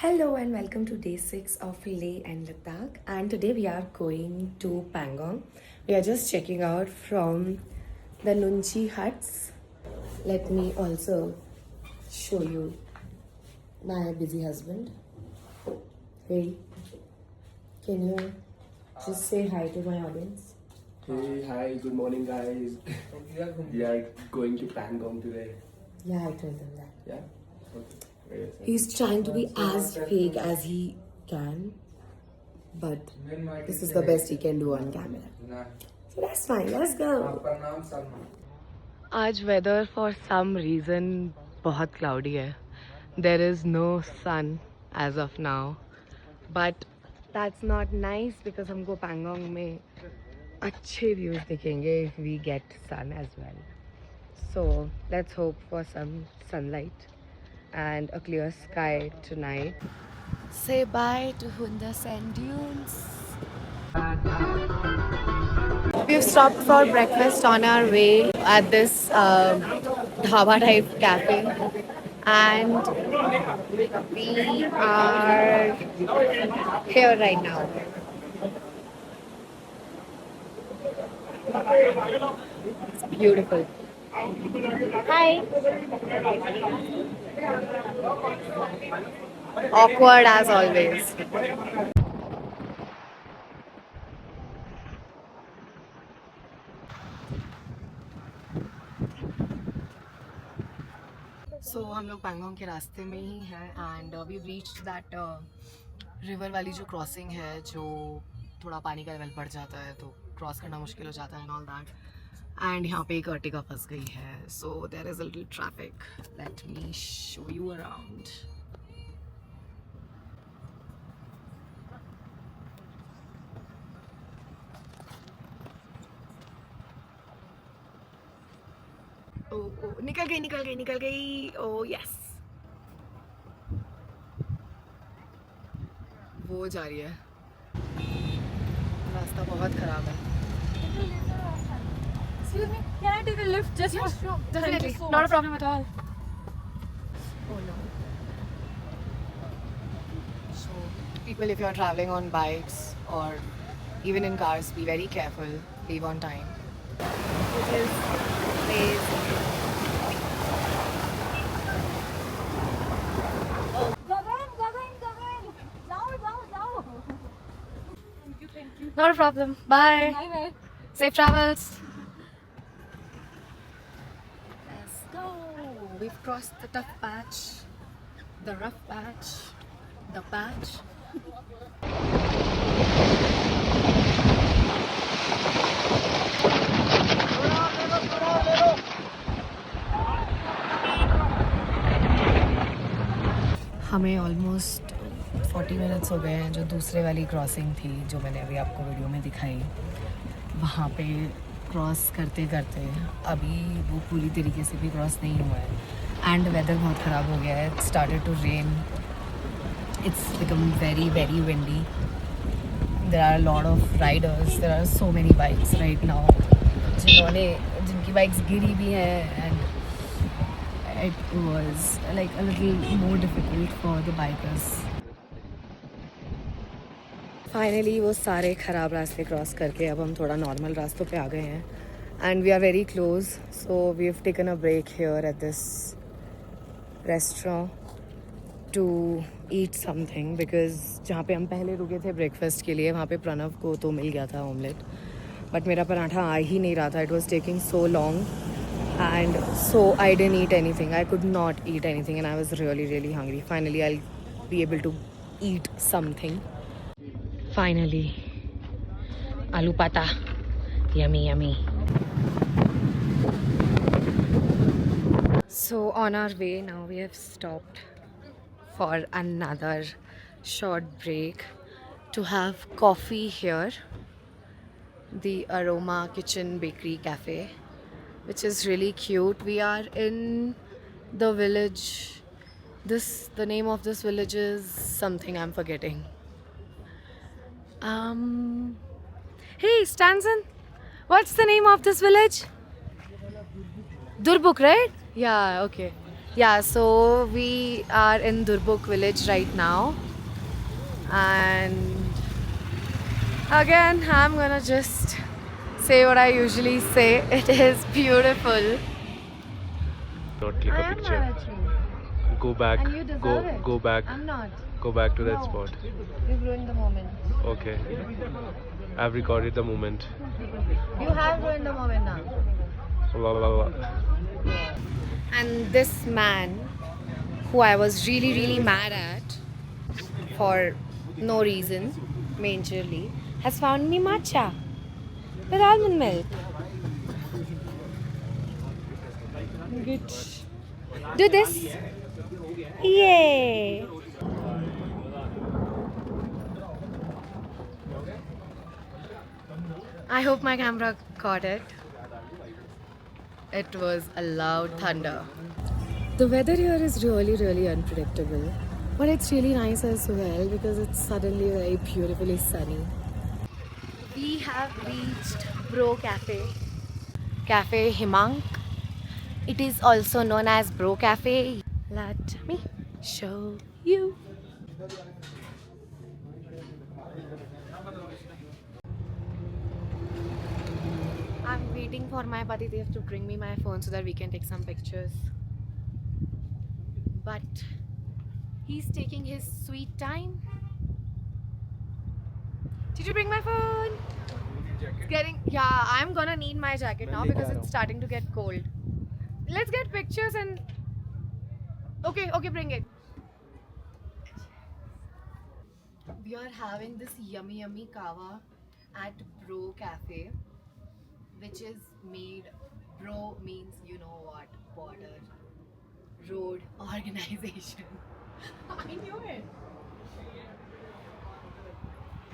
Hello and welcome to day 6 of Leh and Ladakh. And today we are going to Pangong. We are just checking out from the Nunchi huts. Let me also show you my busy husband. Hey, can you just say hi to my audience? Hey, hi, good morning, guys. We are going to Pangong today. Yeah, I told them that. Yeah? Okay. Very He's trying to be as fake as he can, but this is the best he can do on camera. So that's fine, let's go. आज weather for some reason बहुत cloudy है. There is no sun as of now, but that's not nice because हमको पैंगोंग में अच्छे views दिखेंगे if we get sun as well. So let's hope for some sunlight and a clear sky tonight. Say bye to Hunda Sand Dunes. We've stopped for breakfast on our way at this dhaba type cafe, and we are here right now. It's beautiful. Hi. Awkward as always. So हम लोग पैंगोंग के रास्ते में ही हैं and we reached that river वाली जो crossing है, जो थोड़ा पानी का लेवल बढ़ जाता है तो क्रॉस करना मुश्किल हो जाता है एंड ऑल दैट. एंड यहाँ पे एक अर्टिगा फंस गई है, so there is a little traffic. Let me show you around. निकल गई निकल गई निकल गई. ओ यस, वो जा रही है. रास्ता बहुत खराब है. Excuse me, can I take a lift? Just Yeah, sure. definitely. Not a problem at all. Oh no. So people, if you're traveling on bikes or even in cars, be very careful. Leave on time. It is crazy. Gagan. Down. Thank you. Not a problem. Bye. Bye. Safe travels. Let's go. We've crossed the tough patch, the rough patch, the patch. हमें almost 40 minutes हो गए हैं. जो दूसरे वाली crossing थी जो मैंने अभी आपको वीडियो में दिखाई, वहाँ पे क्रॉस करते करते अभी वो पूरी तरीके से भी क्रॉस नहीं हुआ है एंड वेदर बहुत ख़राब हो गया है. It started to rain. It's become very very windy. There are lot of riders. There are so many bikes right now जिनकी बाइक्स गिरी भी हैं and it was like a little more difficult for the bikers. Finally वो सारे ख़राब रास्ते cross करके अब हम थोड़ा नॉर्मल रास्तों पे आ गए हैं and we are very close, so we have taken a break here at this restaurant to eat something because जहाँ पे हम पहले रुके थे ब्रेकफास्ट के लिए वहाँ पे प्रणव को तो मिल गया था ऑमलेट, बट मेरा पराठा आ ही नहीं रहा था. It was taking so long. And so I didn't eat anything. I could not eat anything and I was really really hungry. Finally I'll be able to eat something. Finally, aloo pata. Yummy yummy. So on our way now, we have stopped for another short break to have coffee here. The Aroma Kitchen Bakery Cafe, which is really cute. We are in the village. The name of this village is something I'm forgetting. Hey Stanson, what's the name of this village? Durbuk, right? Yeah, okay. Yeah, so we are in Durbuk village right now, and again, I'm gonna just say what I usually say. It is beautiful. Not click I a am picture. mad at you. Go back. And you deserve it. Go back. I'm not. Go back to that No. spot. You've ruined the moment. Okay. I've recorded the moment. You have ruined the moment now. La, la, la. And this man, who I was really mad at for no reason, majorly, has found me matcha with almond milk. Good. Do this. Yay! I hope my camera caught it. It was a loud thunder. The weather here is really unpredictable, but it's really nice as well because it's suddenly very beautifully sunny. We have reached Bro Cafe, Cafe Himang. It is also known as Bro Cafe. Let me show you. I'm waiting for my Patidev to bring me my phone so that we can take some pictures. But he's taking his sweet time. Did you bring my phone? It's getting, yeah, I'm gonna need my jacket now because it's starting to get cold. Let's get pictures and okay, bring it. We are having this yummy kava at Bro Cafe, which is made, bro means you know what, border road organization. I knew it.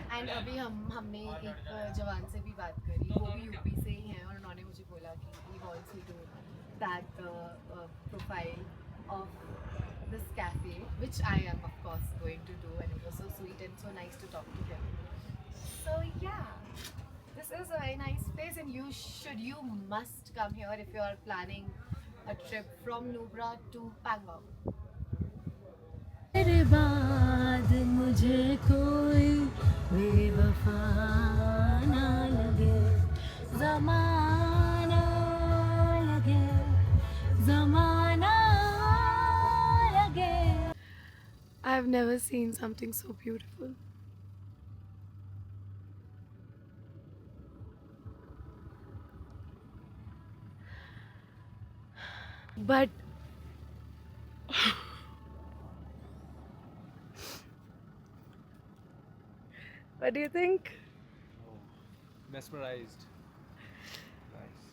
And अभी हमने एक जवान से भी बात करी, वो भी यूपी से ही हैं और उन्होंने मुझे बोला कि we also do that profile of this cafe which I am of course going to do and it was so sweet and so nice to talk to him. So yeah, this is a very nice place and you must come here if you are planning a trip from Nubra to Pangong. तेरे बाद मुझे कोई बेवफा ना लगे, ज़माना लगे, ज़माना लगे. I've never seen something so beautiful. But what do you think? Mesmerized. Nice.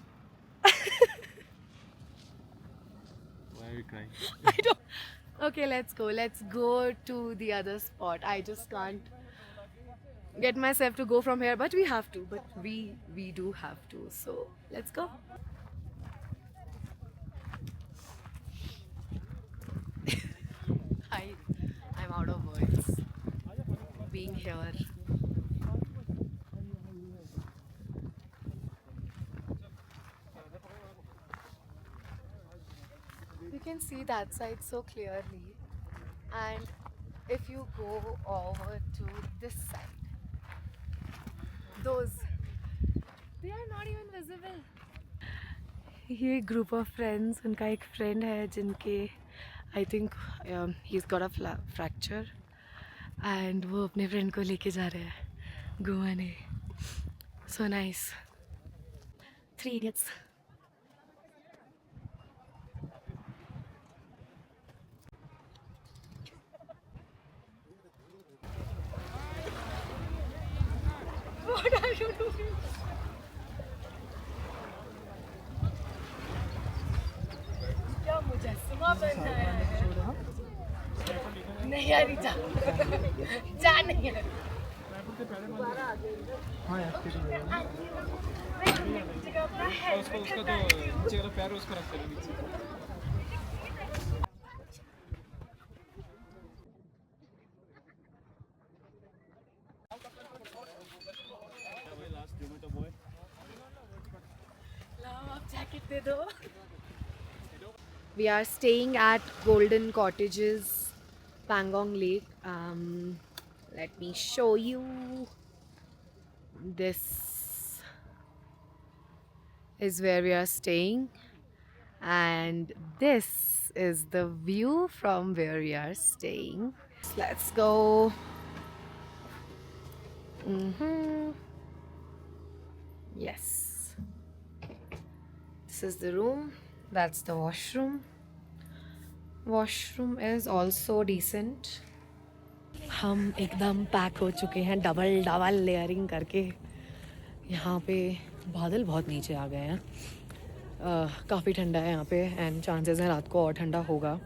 Why are you crying? I don't. Okay, let's go. Let's go to the other spot. I just can't get myself to go from here, but we have to. But we do have to. So let's go. I'm out of words. Being here. You can see that side so clearly, and if you go over to this side, those, they are not even visible. ये group of friends, उनका एक friend है जिनके I think he is got a fracture and वो अपने friend को लेके जा रहे हैं घुमाने. So nice. 3 Idiots. What are you doing? क्या मुजस्समा बनना है? नहीं यार, जा नहीं है. हाँ यार उसको उसका तो नीचे वाला पैर उसको रख देना नीचे. लाओ आप जैकेट दे दो. We are staying at Golden Cottages, Pangong Lake. Let me show you. This is where we are staying, and this is the view from where we are staying. Let's go. Yes. This is the room. That's the washroom. Washroom is also decent. हम एकदम pack हो चुके हैं double double layering करके. यहाँ पे बादल बहुत नीचे आ गए हैं. काफ़ी ठंडा है यहाँ पे एंड चांसेस हैं रात को और ठंडा होगा.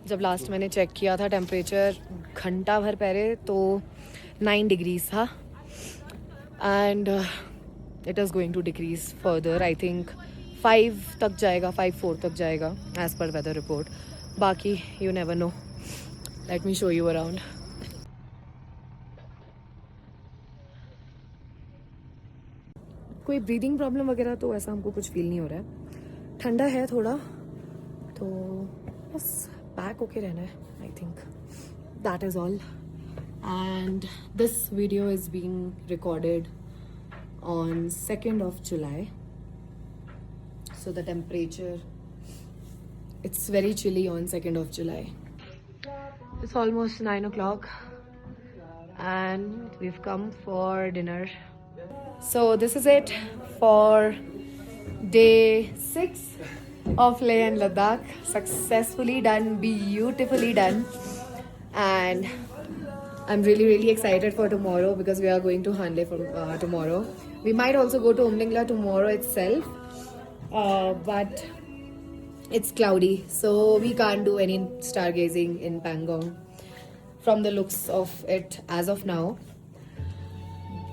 जब लास्ट मैंने चेक किया था टेम्परेचर घंटा भर पहले तो 9 डिग्रीज था and it is going to decrease further. I think 5 तक जाएगा, 5-4 तक जाएगा एज पर वेदर रिपोर्ट. बाकी you never know. Let me show you around. कोई ब्रीदिंग प्रॉब्लम वगैरह तो ऐसा हमको कुछ फील नहीं हो रहा है. ठंडा है थोड़ा तो बस पैक होके रहना है. I think that is all. And this video is being recorded on 2nd of July. So the temperature, it's very chilly on 2nd of July. It's almost 9 o'clock and we've come for dinner. So this is it for day 6 of Leh and Ladakh. Successfully done, beautifully done. And I'm really excited for tomorrow because we are going to Hanle from tomorrow. We might also go to Umlingla tomorrow itself, but it's cloudy, so we can't do any stargazing in Pangong from the looks of it as of now.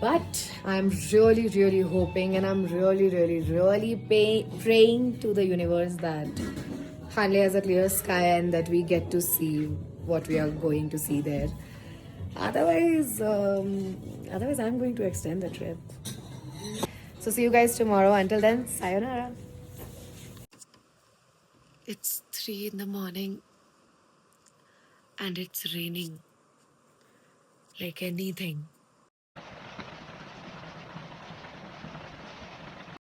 But I'm really hoping and I'm really praying to the universe that Hanle has a clear sky and that we get to see what we are going to see there. Otherwise, I'm going to extend the trip. So see you guys tomorrow. Until then, sayonara. It's 3 in the morning and it's raining like anything.